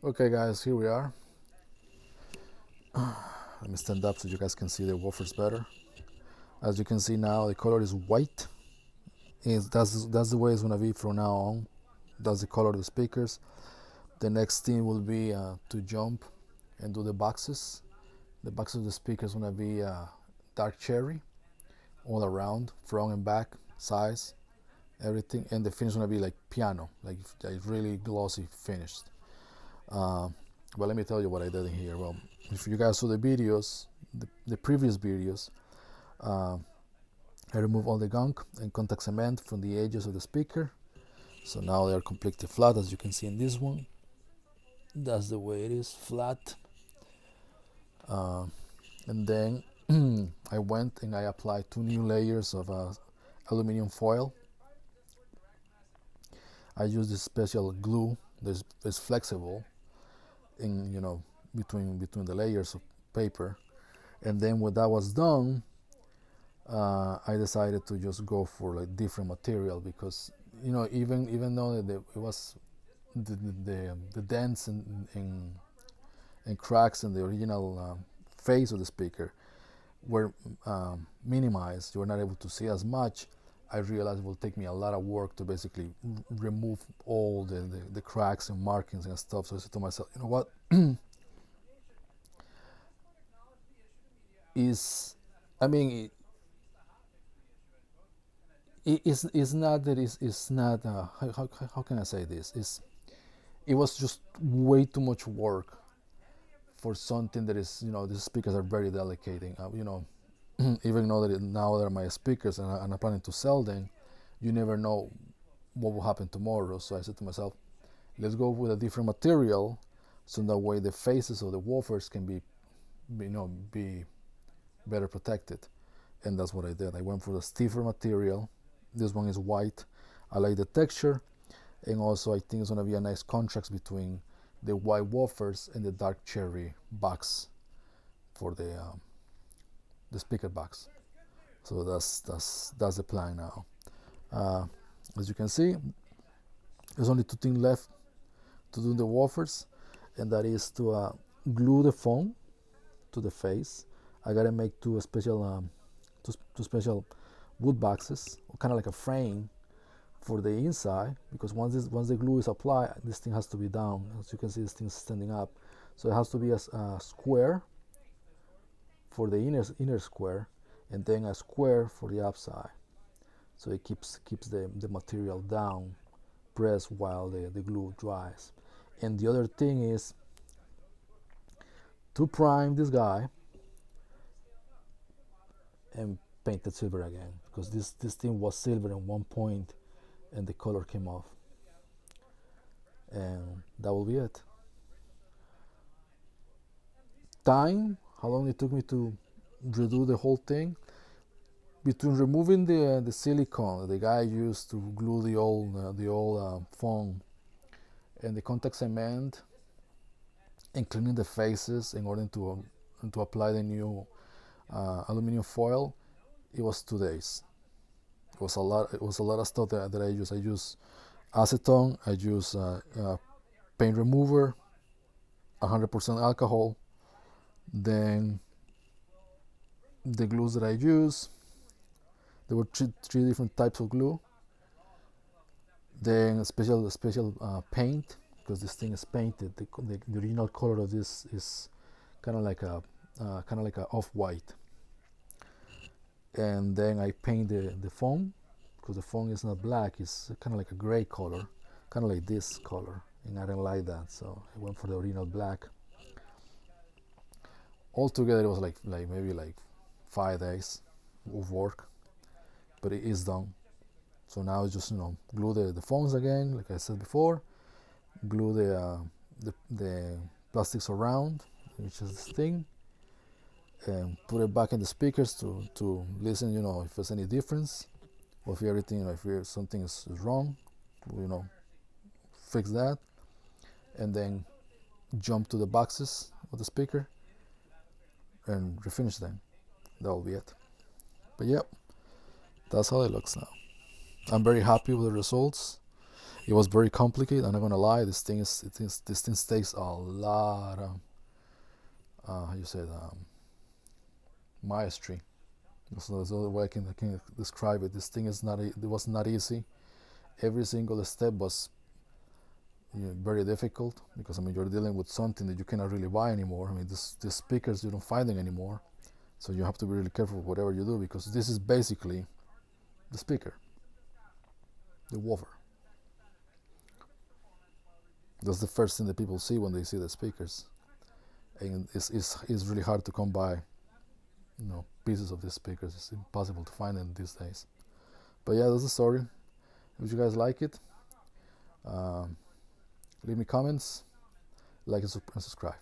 Okay guys, here we are. Let me stand up so you guys can see the woofers better. As you can see now, the color is white. That's the way it's gonna be from now on. That's the color of the speakers. The next thing will be to jump and do the boxes. The boxes of the speakers gonna be dark cherry all around, front and back, size, everything, and the finish gonna be like piano, like really glossy finished. Uh, but let me tell you what I did in here. Well, if you guys saw the videos, the previous videos, uh, I removed all the gunk and contact cement from the edges of the speaker. So now they are completely flat, as you can see in this one. That's the way it is, flat. Uh, and then I went and I applied 2 new layers of aluminum foil. I used this special glue that's flexible in between the layers of paper. And then when that was done, I decided to just go for like different material because even though it was the dents and cracks in the original face of the speaker were minimized, you were not able to see as much. I realized it will take me a lot of work to basically remove all the cracks and markings and stuff. So I said to myself, you know what? is I mean, it's not that it's not how can I say this? It was just way too much work for something that is, these speakers are very delicate. And, even though that now they're my speakers and I'm planning to sell them, you never know what will happen tomorrow. So I said to myself, let's go with a different material, so that way the faces of the woofers can be better protected. And that's what I did. I went for the stiffer material. This one is white. I like the texture, and also I think it's gonna be a nice contrast between the white woofers and the dark cherry box for the speaker box. So that's the plan now. Uh, as you can see, there's only two things left to do the woofers, and that is to glue the foam to the face. I gotta make two special wood boxes, kind of like a frame for the inside, because once the glue is applied, this thing has to be down. As you can see, this thing is standing up, so it has to be a square for the inner square, and then a square for the outside. So it keeps the material down, pressed while the glue dries. And the other thing is to prime this guy and paint it silver again, because this thing was silver at one point and the color came off. And that will be it. Time, how long it took me to redo the whole thing, between removing the silicone the guy used to glue the old foam, and the contact cement, and cleaning the faces in order to apply the new aluminum foil, it was 2 days. It was a lot. It was a lot of stuff that I use. I use acetone. I use paint remover, 100% alcohol. Then the glues that I use, there were three different types of glue. Then a special paint, because this thing is painted. The original color of this is kind of like a off-white. And then I paint the foam, because the foam is not black, it's kind of like a gray color, kind of like this color, and I didn't like that, so I went for the original black. Altogether it was like maybe like 5 days of work, but it is done. So now it's just glue the foams again, like I said before, glue the plastics around, which is this thing, and put it back in the speakers to listen, if there's any difference, or if everything, if something is wrong, you know, fix that, and then jump to the boxes of the speaker and refinish them. That will be it. But yep, that's how it looks now. I'm very happy with the results, It was very complicated. I'm not gonna lie. This thing takes a lot of how you say it, mastery. So that's the other way I can describe it. This thing is not it was not easy. Every single step was very difficult because I mean you're dealing with something that you cannot really buy anymore. I mean these speakers you don't find them anymore, so you have to be really careful with whatever you do because this is basically the speaker, the woofer. That's the first thing that people see when they see the speakers, and it's really hard to come by, pieces of these speakers. It's impossible to find them these days. But yeah, that's the story. If you guys like it, leave me comments, like and subscribe.